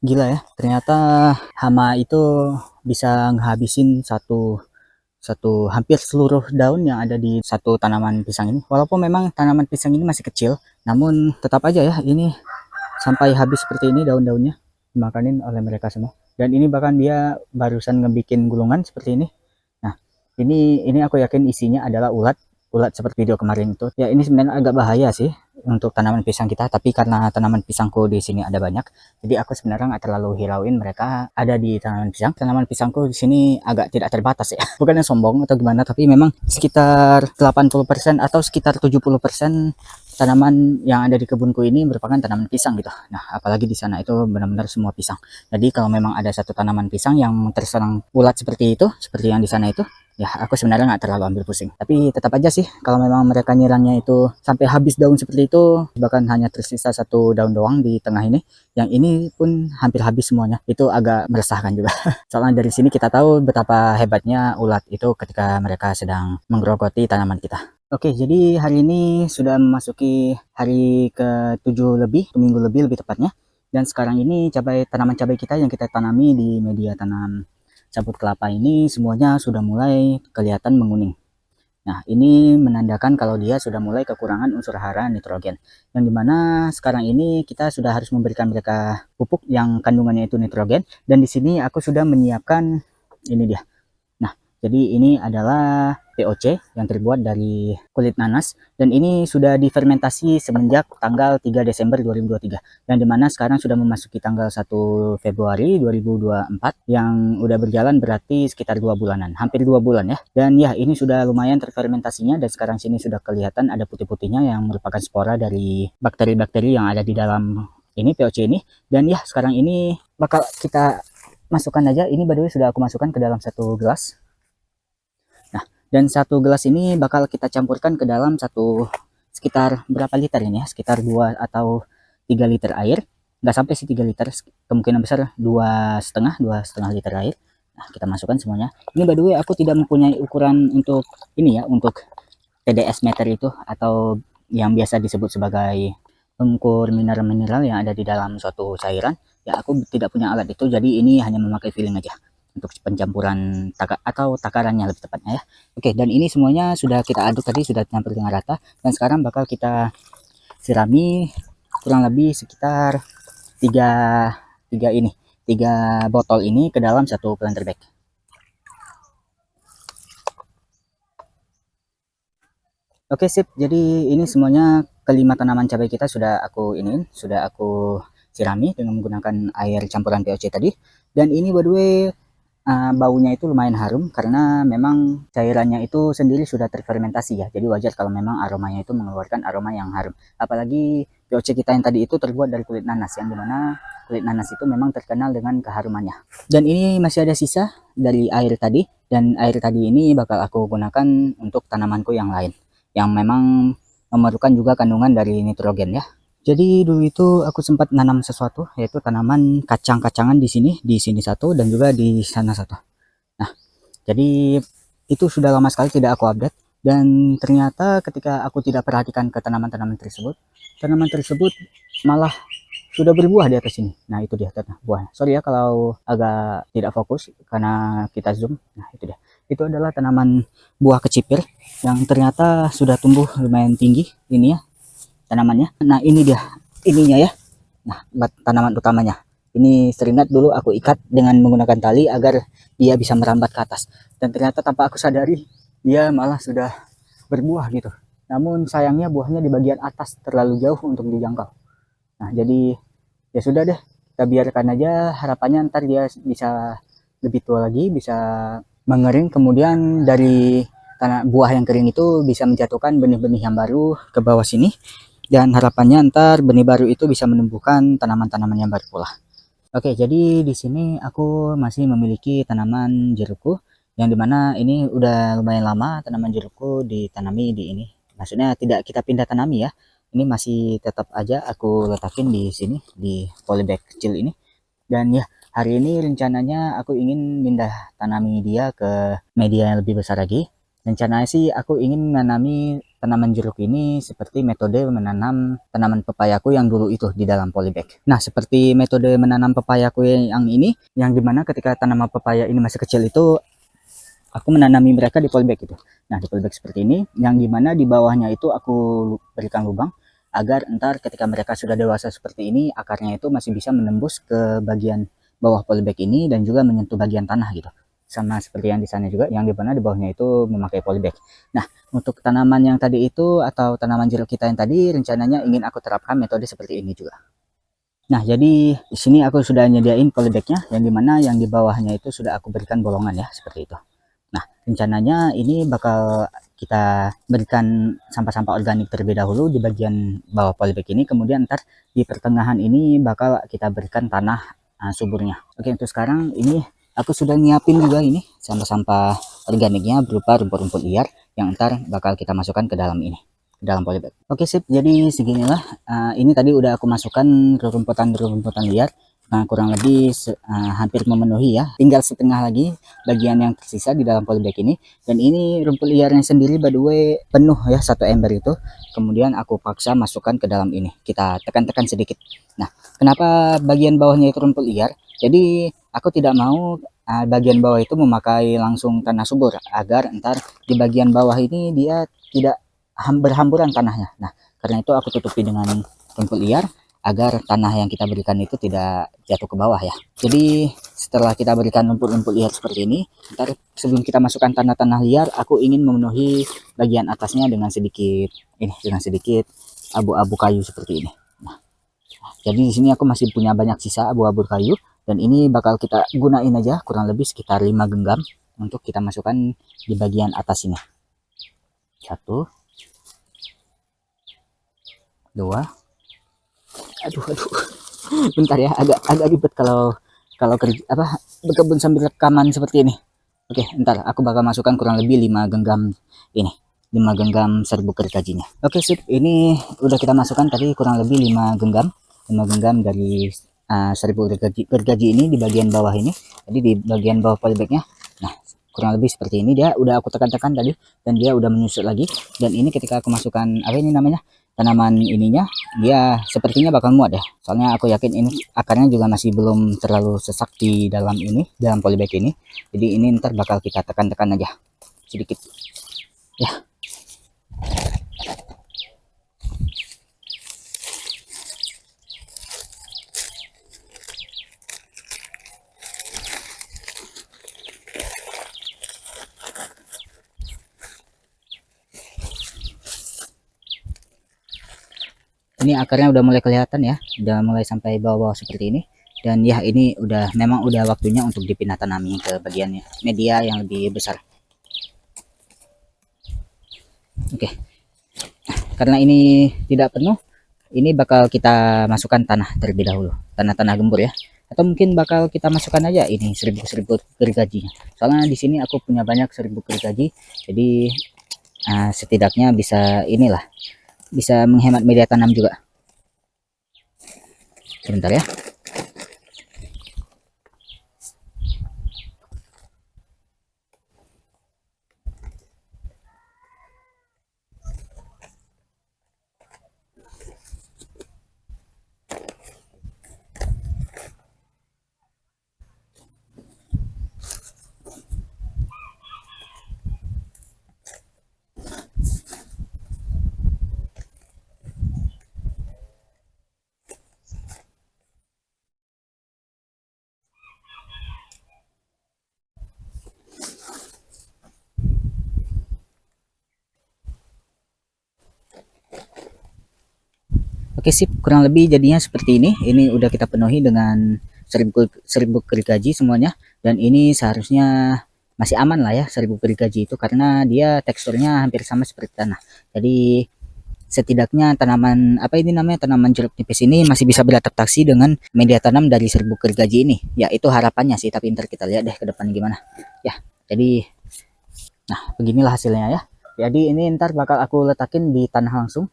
Gila ya, ternyata hama itu bisa ngehabisin satu satu hampir seluruh daun yang ada di satu tanaman pisang ini. Walaupun memang tanaman pisang ini masih kecil, namun tetap aja ya ini sampai habis seperti ini daun-daunnya dimakanin oleh mereka semua. Dan ini bahkan dia barusan ngebikin gulungan seperti ini. Nah, ini aku yakin isinya adalah ulat, ulat seperti video kemarin itu. Ya, ini sebenarnya agak bahaya sih untuk tanaman pisang kita, tapi karena tanaman pisangku di sini ada banyak, jadi aku sebenarnya nggak terlalu hirauin mereka ada di tanaman pisang. Tanaman pisangku di sini agak tidak terbatas ya. Bukannya sombong atau gimana, tapi memang sekitar 80% atau sekitar 70% tanaman yang ada di kebunku ini merupakan tanaman pisang gitu. Nah, apalagi di sana itu benar-benar semua pisang. Jadi kalau memang ada satu tanaman pisang yang terserang ulat seperti itu, seperti yang di sana itu, ya aku sebenarnya nggak terlalu ambil pusing. Tapi tetap aja sih kalau memang mereka nyerangnya itu sampai habis daun seperti itu, bahkan hanya tersisa satu daun doang di tengah ini, yang ini pun hampir habis semuanya, itu agak meresahkan juga. Soalnya dari sini kita tahu betapa hebatnya ulat itu ketika mereka sedang menggerogoti tanaman kita. Oke, jadi hari ini sudah memasuki hari ke-7 lebih, minggu lebih tepatnya. Dan sekarang ini tanaman cabai kita yang kita tanami di media tanam sabut kelapa ini semuanya sudah mulai kelihatan menguning. Nah, ini menandakan kalau dia sudah mulai kekurangan unsur hara nitrogen. Yang dimana sekarang ini kita sudah harus memberikan mereka pupuk yang kandungannya itu nitrogen. Dan di sini aku sudah menyiapkan ini dia. Nah, jadi ini adalah POC yang terbuat dari kulit nanas dan ini sudah difermentasi semenjak tanggal 3 Desember 2023 yang dimana sekarang sudah memasuki tanggal 1 Februari 2024 yang udah berjalan berarti sekitar 2 bulanan, hampir 2 bulan ya. Dan ya ini sudah lumayan terfermentasinya dan sekarang sini sudah kelihatan ada putih-putihnya yang merupakan spora dari bakteri-bakteri yang ada di dalam ini POC ini. Dan ya sekarang ini bakal kita masukkan aja. Ini by the way sudah aku masukkan ke dalam satu gelas. Nah, dan satu gelas ini bakal kita campurkan ke dalam sekitar berapa liter ini ya? Sekitar 2 atau 3 liter air. Nggak sampai sih 3 liter, kemungkinan besar 2,5 liter air. Nah, kita masukkan semuanya. Ini by the way aku tidak mempunyai ukuran untuk ini ya, untuk TDS meter itu atau yang biasa disebut sebagai pengukur mineral-mineral yang ada di dalam suatu cairan. Ya, aku tidak punya alat itu, jadi ini hanya memakai feeling aja untuk pencampuran atau takarannya lebih tepatnya ya. Oke, dan ini semuanya sudah kita aduk tadi, sudah hampir dengan rata, dan sekarang bakal kita sirami kurang lebih sekitar 3 botol ini ke dalam satu planter bag. Oke sip, jadi ini semuanya kelima tanaman cabai kita sudah aku sirami dengan menggunakan air campuran POC tadi. Dan ini by the way baunya itu lumayan harum karena memang cairannya itu sendiri sudah terfermentasi ya. Jadi wajar kalau memang aromanya itu mengeluarkan aroma yang harum. Apalagi POC kita yang tadi itu terbuat dari kulit nanas, yang dimana kulit nanas itu memang terkenal dengan keharumannya. Dan ini masih ada sisa dari air tadi, dan air tadi ini bakal aku gunakan untuk tanamanku yang lain yang memang memerlukan juga kandungan dari nitrogen ya. Jadi dulu itu aku sempat nanam sesuatu, yaitu tanaman kacang-kacangan di sini satu dan juga di sana satu. Nah, jadi itu sudah lama sekali tidak aku update, dan ternyata ketika aku tidak perhatikan ke tanaman-tanaman tersebut malah sudah berbuah di atas sini. Nah, itu dia buahnya. Sorry ya kalau agak tidak fokus karena kita zoom. Nah, itu dia. Itu adalah tanaman buah kecipir yang ternyata sudah tumbuh lumayan tinggi ini ya tanamannya. Nah, ini dia ininya ya. Nah, tanaman utamanya. Ini seringat dulu aku ikat dengan menggunakan tali agar dia bisa merambat ke atas. Dan ternyata tanpa aku sadari, dia malah sudah berbuah gitu. Namun sayangnya buahnya di bagian atas terlalu jauh untuk dijangkau. Nah, jadi ya sudah deh, kita biarkan aja, harapannya ntar dia bisa lebih tua lagi, bisa mengering, kemudian dari tanah buah yang kering itu bisa menjatuhkan benih-benih yang baru ke bawah sini, dan harapannya ntar benih baru itu bisa menumbuhkan tanaman-tanaman yang baru pula. Oke, jadi di sini aku masih memiliki tanaman jerukku, yang dimana ini udah lumayan lama tanaman jerukku ditanami di ini. Maksudnya tidak kita pindah tanami ya. Ini masih tetap aja aku letakin di sini di polybag kecil ini. Dan ya, hari ini rencananya aku ingin pindah tanami dia ke media yang lebih besar lagi. Rencananya sih aku ingin menanami tanaman jeruk ini seperti metode menanam tanaman pepayaku yang dulu itu di dalam polybag. Nah, seperti metode menanam pepayaku yang ini, yang dimana ketika tanaman pepaya ini masih kecil itu aku menanami mereka di polybag itu. Nah, di polybag seperti ini, yang dimana di bawahnya itu aku berikan lubang agar entar ketika mereka sudah dewasa seperti ini, akarnya itu masih bisa menembus ke bagian bawah polybag ini dan juga menyentuh bagian tanah gitu. Sama seperti yang di sana juga, yang di mana di bawahnya itu memakai polybag. Nah, untuk tanaman yang tadi itu atau tanaman jeruk kita yang tadi, rencananya ingin aku terapkan metode seperti ini juga. Nah, jadi di sini aku sudah nyediain polybagnya, yang dimana yang di bawahnya itu sudah aku berikan bolongan ya, seperti itu. Nah, rencananya ini bakal kita berikan sampah-sampah organik terlebih dahulu di bagian bawah polybag ini, kemudian ntar di pertengahan ini bakal kita berikan tanah suburnya. Oke, untuk sekarang ini aku sudah nyiapin juga ini sampah-sampah organiknya berupa rumput-rumput liar yang ntar bakal kita masukkan ke dalam ini, ke dalam polybag. Oke, sip. Jadi seginilah. Ini tadi udah aku masukkan rumputan liar. Nah, kurang lebih hampir memenuhi ya. Tinggal setengah lagi bagian yang tersisa di dalam polybag ini. Dan ini rumput liarnya sendiri by the way penuh ya, satu ember itu. Kemudian aku paksa masukkan ke dalam ini. Kita tekan-tekan sedikit. Nah, kenapa bagian bawahnya itu rumput liar? Jadi aku tidak mau bagian bawah itu memakai langsung tanah subur, agar ntar di bagian bawah ini dia tidak berhamburan tanahnya. Nah, karena itu aku tutupi dengan rumput liar agar tanah yang kita berikan itu tidak jatuh ke bawah ya. Jadi setelah kita berikan rumput-rumput liar seperti ini, ntar sebelum kita masukkan tanah-tanah liar, aku ingin memenuhi bagian atasnya dengan sedikit abu-abu kayu seperti ini. Nah, jadi di sini aku masih punya banyak sisa abu-abu kayu, dan ini bakal kita gunain aja kurang lebih sekitar 5 genggam untuk kita masukkan di bagian atas ini. 1, 2, aduh bentar ya, agak ribet kalau kerja berkebun sambil rekaman seperti ini. Oke, ntar aku bakal masukkan kurang lebih 5 genggam ini, 5 genggam serbuk gergajinya. Oke, sip. Ini udah kita masukkan tadi kurang lebih 5 genggam dari serbuk gergaji ini di bagian bawah ini. Jadi di bagian bawah polybagnya. Nah, kurang lebih seperti ini. Dia udah aku tekan-tekan tadi dan dia udah menyusut lagi. Dan ini ketika aku masukkan tanaman ininya, dia sepertinya bakal muat ya. Soalnya aku yakin ini akarnya juga masih belum terlalu sesak di dalam polybag ini. Jadi ini ntar bakal kita tekan-tekan aja sedikit ya. Ini akarnya udah mulai kelihatan ya, udah mulai sampai bawah-bawah seperti ini. Dan ya, ini memang udah waktunya untuk dipindah tanami ke bagian media yang lebih besar. Oke, karena ini tidak penuh, ini bakal kita masukkan tanah terlebih dahulu, tanah gembur ya. Atau mungkin bakal kita masukkan aja ini serbuk gergajinya. Soalnya di sini aku punya banyak serbuk gergaji, jadi setidaknya bisa bisa menghemat media tanam juga. Sebentar ya. Oke, sip, kurang lebih jadinya seperti ini. Ini udah kita penuhi dengan serbuk gergaji semuanya, dan ini seharusnya masih aman lah ya serbuk gergaji itu, karena dia teksturnya hampir sama seperti tanah. Jadi setidaknya tanaman tanaman jeruk nipis ini masih bisa beradaptasi dengan media tanam dari serbuk gergaji ini. Ya, itu harapannya sih, tapi ntar kita lihat deh ke depan gimana. Ya, jadi nah beginilah hasilnya ya. Jadi ini ntar bakal aku letakin di tanah langsung,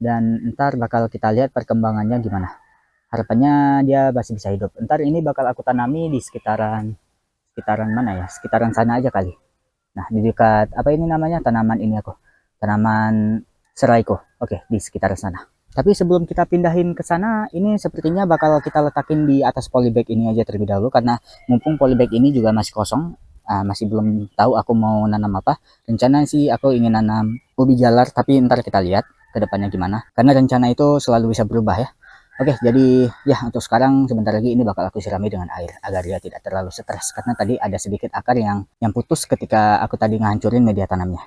dan ntar bakal kita lihat perkembangannya gimana. Harapannya dia masih bisa hidup. Ntar ini bakal aku tanami di sekitaran mana ya, sekitaran sana aja kali. Nah, di dekat tanaman ini tanaman Seraiko. Oke, di sekitar sana. Tapi sebelum kita pindahin ke sana, ini sepertinya bakal kita letakin di atas polybag ini aja terlebih dahulu, karena mumpung polybag ini juga masih kosong, masih belum tahu aku mau nanam apa. Rencana sih aku ingin nanam ubi jalar, tapi ntar kita lihat ke depannya gimana, karena rencana itu selalu bisa berubah ya. Oke, jadi ya untuk sekarang sebentar lagi ini bakal aku sirami dengan air agar dia tidak terlalu stres, karena tadi ada sedikit akar yang putus ketika aku tadi ngancurin media tanamnya.